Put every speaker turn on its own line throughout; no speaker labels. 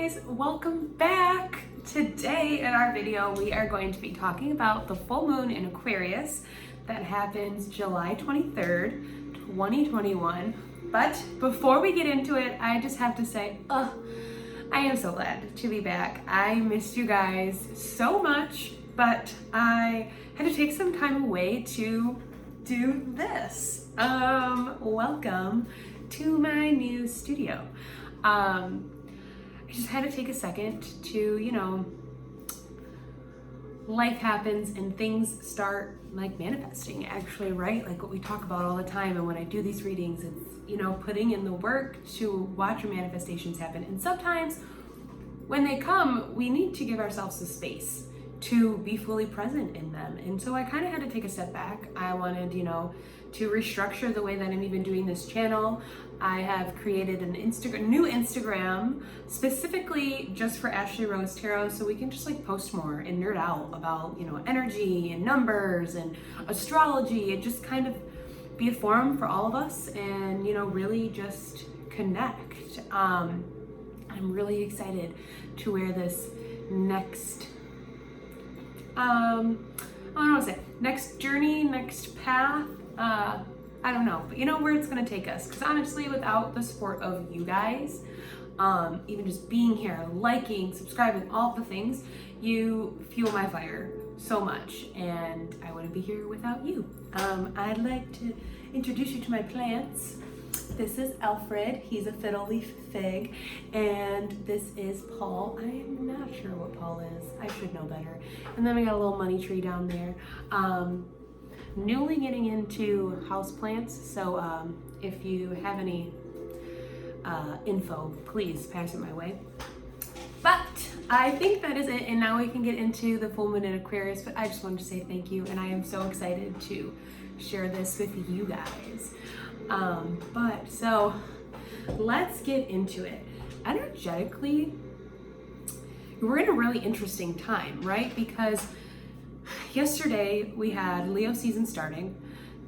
guys, welcome back. Today in our video we are going to be talking about the full moon in Aquarius that happens July 23rd, 2021. But before we get into it, I just have to say, I am so glad to be back. I missed you guys so much, but I had to take some time away to do this. Welcome to my new studio. I just had to take a second to, life happens and things start like manifesting actually, right? Like what we talk about all the time. And when I do these readings, it's, putting in the work to watch your manifestations happen. And sometimes when they come, we need to give ourselves the space to be fully present in them. And so I kind of had to take a step back. I wanted, to restructure the way that I'm even doing this channel. I have created an new Instagram specifically just for Ashley Rose Tarot, so we can just like post more and nerd out about, energy and numbers and astrology and just kind of be a forum for all of us and, really just connect. I'm really excited to wear this next next journey, next path. I don't know, but where it's gonna take us. Because honestly, without the support of you guys, even just being here, liking, subscribing, all the things, you fuel my fire so much, and I wouldn't be here without you. I'd like to introduce you to my plants. This is Alfred, he's a fiddle leaf fig, and this is Paul. I am not sure what Paul is, I should know better. And then we got a little money tree down there. Newly getting into houseplants, so if you have any info, please pass it my way. But I think that is it, and now we can get into the full moon in Aquarius. But I just wanted to say thank you, and I am so excited to share this with you guys. So let's get into it. Energetically, we're in a really interesting time, right? Because yesterday we had Leo season starting.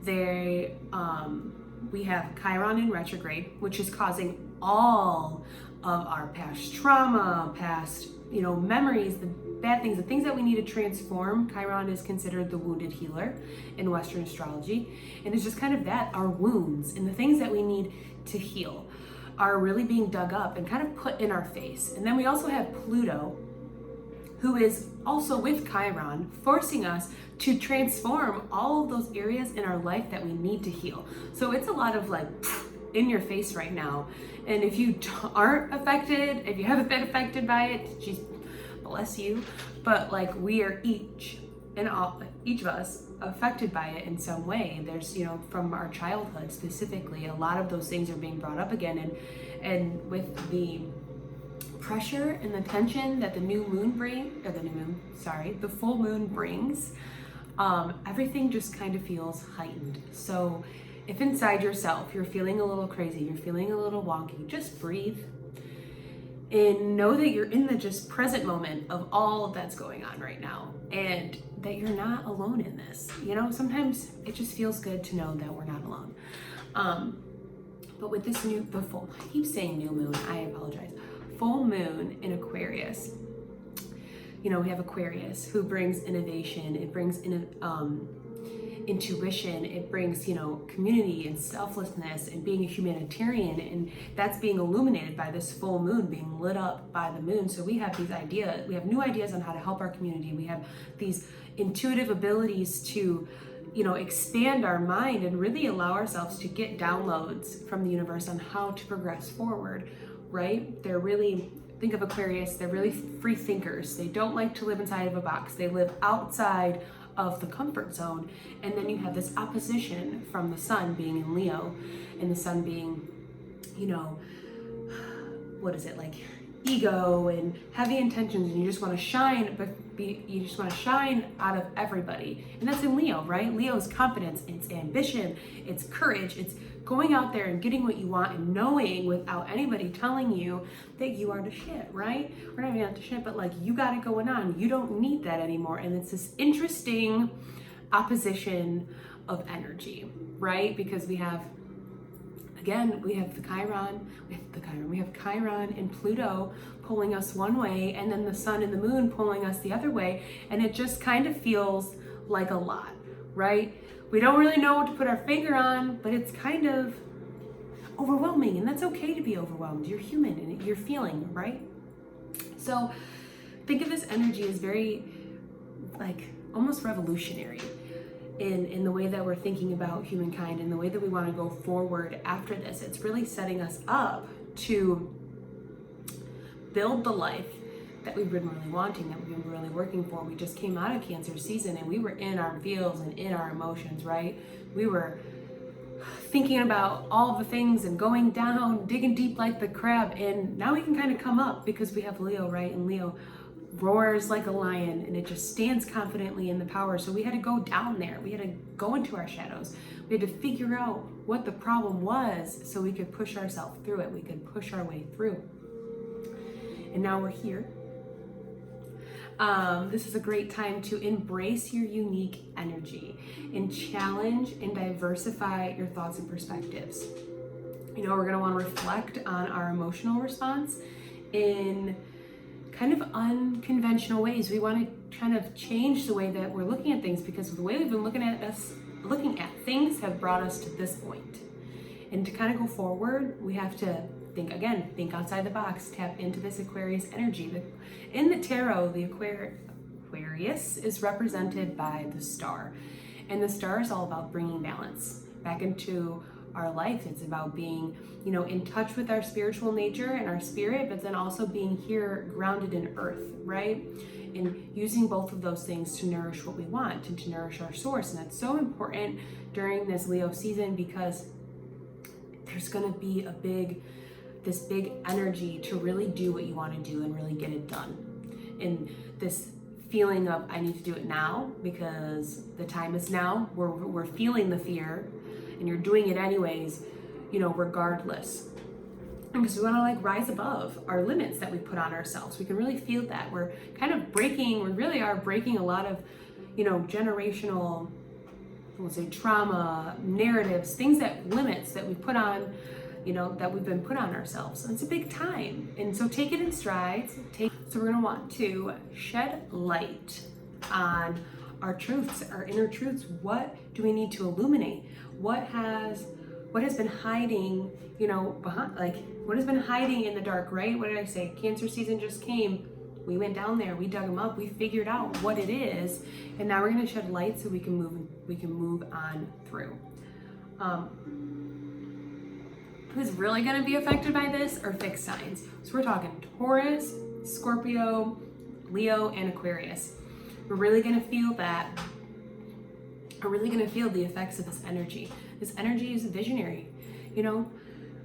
We have Chiron in retrograde, which is causing all of our past trauma, past, memories, the bad things, the things that we need to transform. Chiron is considered the wounded healer in Western astrology. And it's just kind of that, our wounds and the things that we need to heal are really being dug up and kind of put in our face. And then we also have Pluto, who is also with Chiron, forcing us to transform all of those areas in our life that we need to heal. So it's a lot of like in your face right now. And if you aren't affected, if you haven't been affected by it, geez, bless you. But like we are each of us affected by it in some way. There's, from our childhood specifically, a lot of those things are being brought up again. And with the pressure and the tension that the the full moon brings, everything just kind of feels heightened. So if inside yourself you're feeling a little crazy, you're feeling a little wonky, just breathe and know that you're in the just present moment of all that's going on right now, and that you're not alone in this. Sometimes it just feels good to know that we're not alone. But with this I keep saying new moon, I apologize. Full moon in Aquarius. We have Aquarius who brings innovation. It brings intuition. It brings, community and selflessness and being a humanitarian. And that's being illuminated by this full moon, being lit up by the moon. So we have these ideas. We have new ideas on how to help our community. We have these intuitive abilities to, expand our mind and really allow ourselves to get downloads from the universe on how to progress forward. Right? They're really, think of Aquarius, they're really free thinkers. They don't like to live inside of a box. They live outside of the comfort zone. And then you have this opposition from the sun being in Leo, and the sun being, like ego and heavy intentions, and you just want to shine, but you just want to shine out of everybody. And that's in Leo, right? Leo's confidence, it's ambition, it's courage, it's going out there and getting what you want and knowing without anybody telling you that you are the shit, right? We're not even out to shit, but like you got it going on. You don't need that anymore. And it's this interesting opposition of energy, right? Because we have again, we have Chiron and Pluto pulling us one way, and then the sun and the moon pulling us the other way. And it just kind of feels like a lot, right? We don't really know what to put our finger on, but it's kind of overwhelming, and that's okay to be overwhelmed. You're human and you're feeling, right? So think of this energy as very, like, almost revolutionary in the way that we're thinking about humankind and the way that we want to go forward after this. It's really setting us up to build the life that we've been really wanting, that we've been really working for. We just came out of Cancer season and we were in our feels and in our emotions, right? We were thinking about all the things and going down, digging deep like the crab, and now we can kind of come up because we have Leo, right? And Leo roars like a lion, and it just stands confidently in the power. So we had to go down there. We had to go into our shadows. We had to figure out what the problem was so we could push ourselves through it. We could push our way through. And now we're here. This is a great time to embrace your unique energy and challenge and diversify your thoughts and perspectives. You know, we're going to want to reflect on our emotional response in kind of unconventional ways. We want to kind of change the way that we're looking at things, because the way we've been looking at things have brought us to this point. And to kind of go forward, we have to think outside the box, tap into this Aquarius energy. In the tarot, the Aquarius is represented by the star. And the star is all about bringing balance back into our life. It's about being, you know, in touch with our spiritual nature and our spirit, but then also being here grounded in earth, right? And using both of those things to nourish what we want and to nourish our source. And that's so important during this Leo season, because there's going to be this big energy to really do what you want to do and really get it done. And this feeling of, I need to do it now because the time is now. We're feeling the fear, and you're doing it anyways, you know, regardless. Because we want to like rise above our limits that we put on ourselves. We can really feel that we really are breaking a lot of, you know, generational, we'll say trauma, narratives, limits that we put on, you know, that we've been put on ourselves. And it's a big time. And so take it in strides. So we're going to want to shed light on our truths, our inner truths. What do we need to illuminate? What has been hiding, you know, what has been hiding in the dark, right? What did I say? Cancer season just came. We went down there, we dug them up, we figured out what it is, and now we're going to shed light so we can move on through. Who's really going to be affected by this are fixed signs. So we're talking Taurus, Scorpio, Leo, and Aquarius. We're really going to feel that. We're really going to feel the effects of this energy. This energy is visionary. You know,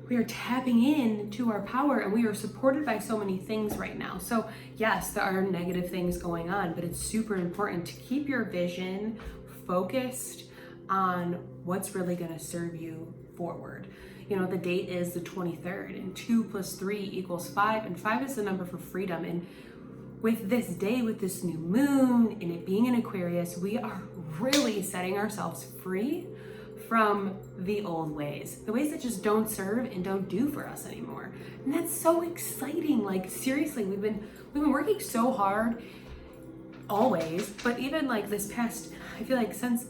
we are tapping into our power, and we are supported by so many things right now. So yes, there are negative things going on, but it's super important to keep your vision focused on what's really going to serve you forward. You know, the date is the 23rd, and 2 + 3 = 5, and 5 is the number for freedom. And with this day, with this new moon, and it being in Aquarius, we are really setting ourselves free from the old ways, the ways that just don't serve and don't do for us anymore. And that's so exciting. Like, seriously, we've been working so hard always, but even like this past, I feel like since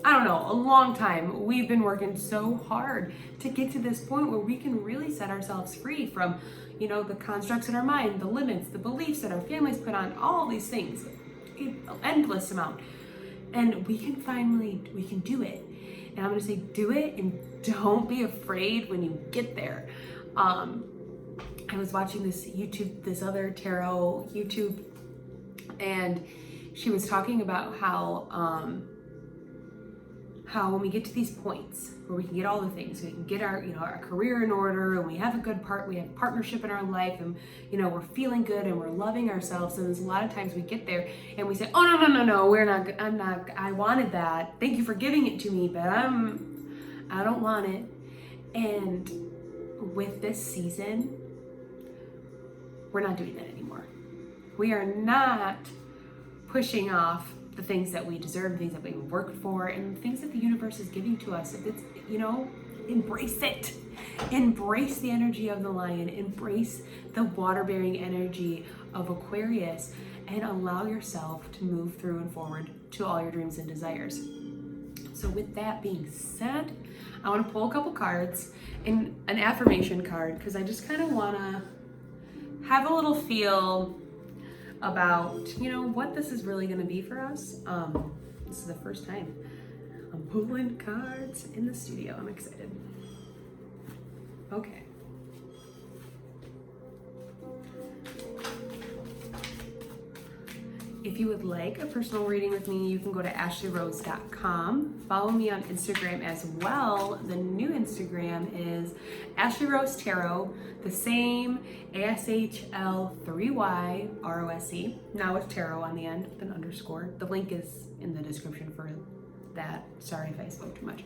I don't know, a long time, we've been working so hard to get to this point where we can really set ourselves free from, you know, the constructs in our mind, the limits, the beliefs that our families put on, all these things, an endless amount. And we can do it. And I'm gonna say, do it, and don't be afraid when you get there. I was watching this other tarot YouTube, and she was talking about how when we get to these points where we can get all the things, we can get our, you know, our career in order, and we have we have partnership in our life, and, you know, we're feeling good and we're loving ourselves. And there's a lot of times we get there and we say, oh, no, I wanted that. Thank you for giving it to me, but I don't want it. And with this season, we're not doing that anymore. We are not pushing off the things that we deserve, the things that we worked for, and the things that the universe is giving to us. If it's, you know, Embrace it. Embrace the energy of the lion. Embrace the water-bearing energy of Aquarius, and allow yourself to move through and forward to all your dreams and desires. So with that being said, I want to pull a couple cards and an affirmation card, because I just kind of want to have a little feel about, you know, what this is really going to be for us. This is the first time I'm pulling cards in the studio. I'm excited. Okay. If you would like a personal reading with me, you can go to ashleyrose.com. Follow me on Instagram as well. The new Instagram is Ashley Rose Tarot, the same ASHL3YROSE, now with tarot on the end with an underscore. The link is in the description for that. Sorry if I spoke too much.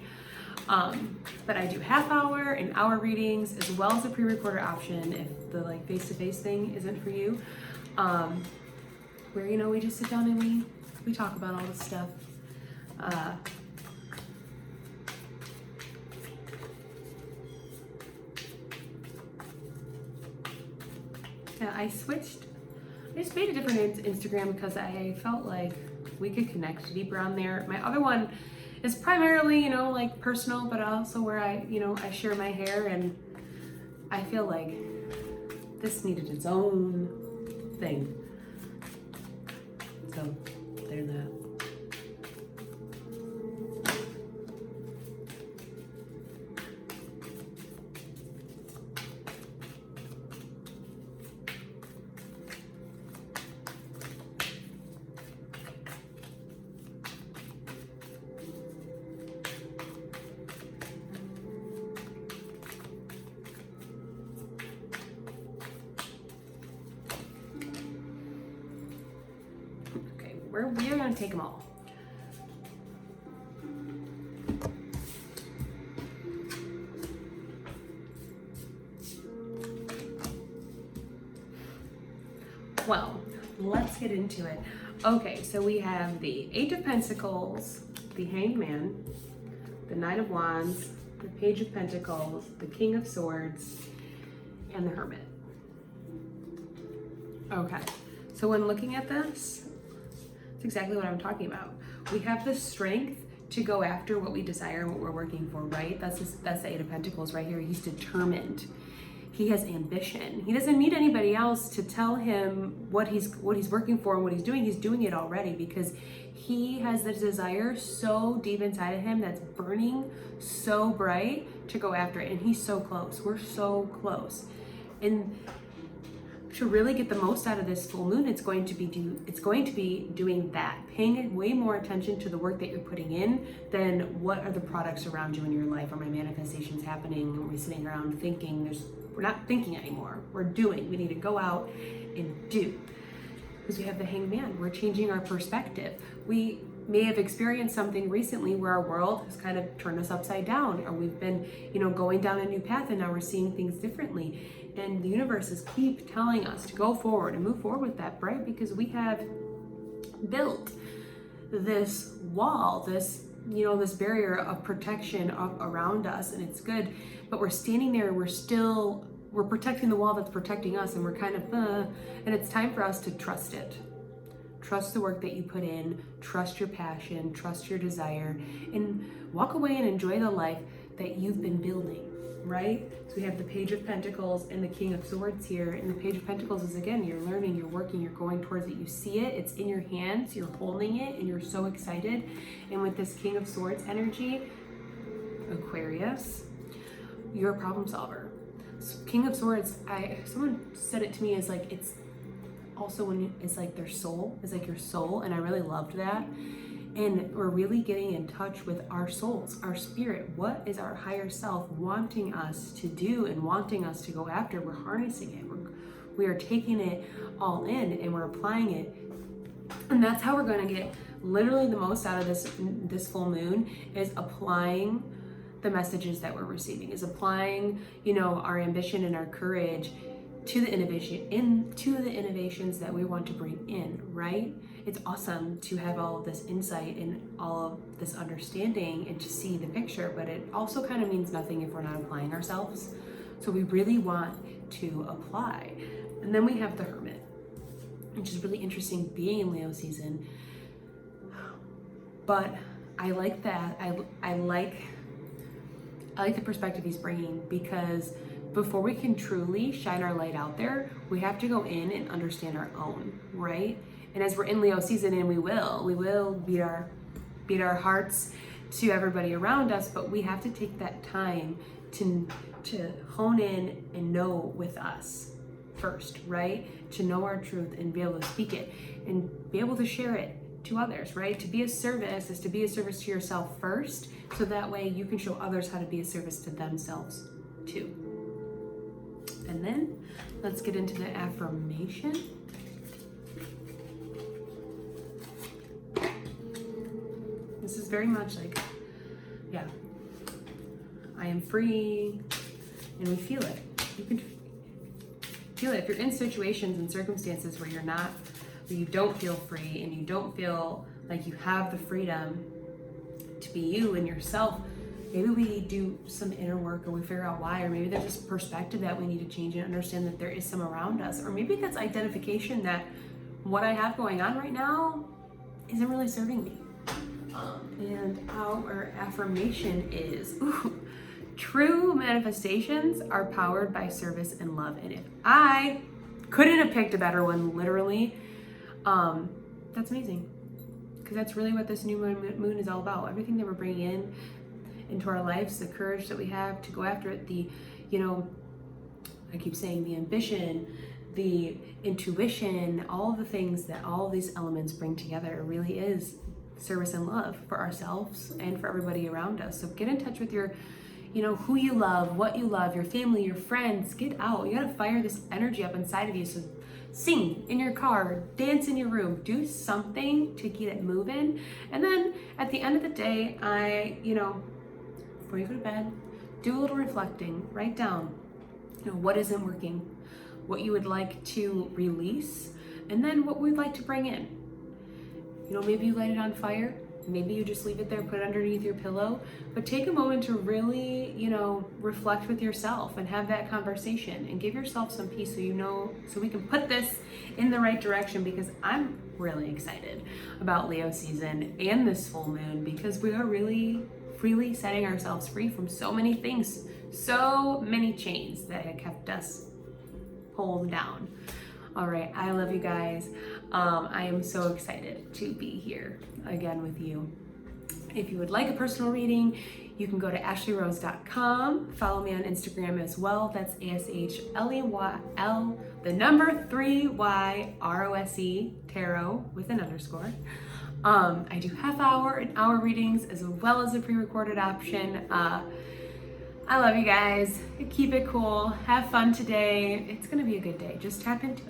But I do half hour and hour readings, as well as a pre-recorded option if the like face-to-face thing isn't for you. Where, you know, we just sit down and we talk about all this stuff. Yeah, I just made a different Instagram because I felt like we could connect deeper on there. My other one is primarily, you know, like personal, but also where I share my hair, and I feel like this needed its own thing. So there's that. We're gonna take them all. Well, let's get into it. Okay, so we have the Eight of Pentacles, the Hanged Man, the Knight of Wands, the Page of Pentacles, the King of Swords, and the Hermit. Okay, so when looking at this, it's exactly what I'm talking about. We have the strength to go after what we desire and what we're working for, right? That's the Eight of Pentacles right here. He's determined. He has ambition. He doesn't need anybody else to tell him what he's working for and what he's doing. He's doing it already because he has the desire so deep inside of him that's burning so bright to go after it. And he's so close. We're so close. And to really get the most out of this full moon, it's going to be doing that, paying way more attention to the work that you're putting in than what are the products around you in your life. Are my manifestations happening? Are we sitting around thinking? We're not thinking anymore. We're doing. We need to go out and do. Because we have the Hanged Man. We're changing our perspective. We may have experienced something recently where our world has kind of turned us upside down, or we've been, going down a new path, and now we're seeing things differently. And the universes keep telling us to go forward and move forward with that, right? Because we have built this wall, this barrier of protection around us, and it's good, but we're standing there, we're protecting the wall that's protecting us, and we're kind of, and it's time for us to trust it. Trust the work that you put in, trust your passion, trust your desire, and walk away and enjoy the life that you've been building, right? So we have the Page of Pentacles and the King of Swords here. And the Page of Pentacles is, again, you're learning, you're working, you're going towards it. You see it, it's in your hands, you're holding it, and you're so excited. And with this King of Swords energy, Aquarius, you're a problem solver. So King of Swords, someone said it to me as like, it's also when it's like their soul, it's like your soul, and I really loved that. And we're really getting in touch with our souls, our spirit. What is our higher self wanting us to do and wanting us to go after? We're harnessing it. We are taking it all in and we're applying it. And that's how we're going to get literally the most out of this full moon, is applying the messages that we're receiving, is applying, our ambition and our courage to the innovations that we want to bring in, right? it's awesome to have all of this insight and all of this understanding and to see the picture, but it also kind of means nothing if we're not applying ourselves. So we really want to apply. And then we have the Hermit, which is really interesting being in Leo season. But I like that. I like the perspective he's bringing, because before we can truly shine our light out there, we have to go in and understand our own, right? And as we're in Leo season, and we will beat our hearts to everybody around us, but we have to take that time to hone in and know with us first, right? To know our truth and be able to speak it and be able to share it to others, right? To be a service is to be a service to yourself first, so that way you can show others how to be a service to themselves too. And then let's get into the affirmation. This is very much like, yeah, I am free, and we feel it. You can feel it. If you're in situations and circumstances where you don't feel free and you don't feel like you have the freedom to be you and yourself, maybe we do some inner work, or we figure out why, or maybe there's this perspective that we need to change and understand that there is some around us, or maybe that's identification that what I have going on right now isn't really serving me. And our affirmation is, true manifestations are powered by service and love. And if I couldn't have picked a better one, literally, that's amazing. Because that's really what this new moon is all about. Everything that we're bringing into our lives, the courage that we have to go after it, I keep saying the ambition, the intuition, all the things that all of these elements bring together really is service and love for ourselves and for everybody around us. So get in touch with your, who you love, what you love, your family, your friends. Get out. You gotta fire this energy up inside of you. So sing in your car, dance in your room, do something to get it moving. And then at the end of the day, before you go to bed, do a little reflecting. Write down, what isn't working, what you would like to release, and then what we'd like to bring in. Maybe you light it on fire, maybe you just leave it there, put it underneath your pillow, but take a moment to really, reflect with yourself and have that conversation and give yourself some peace so we can put this in the right direction, because I'm really excited about Leo season and this full moon, because we are really freely setting ourselves free from so many things, so many chains that have kept us pulled down. All right, I love you guys. I am so excited to be here again with you. If you would like a personal reading, you can go to ashleyrose.com. Follow me on Instagram as well. That's ASHLEYL, the number 3YROSE, tarot with an underscore. I do half hour and hour readings as well as a pre-recorded option. I love you guys. Keep it cool. Have fun today. It's gonna be a good day. Just tap into it.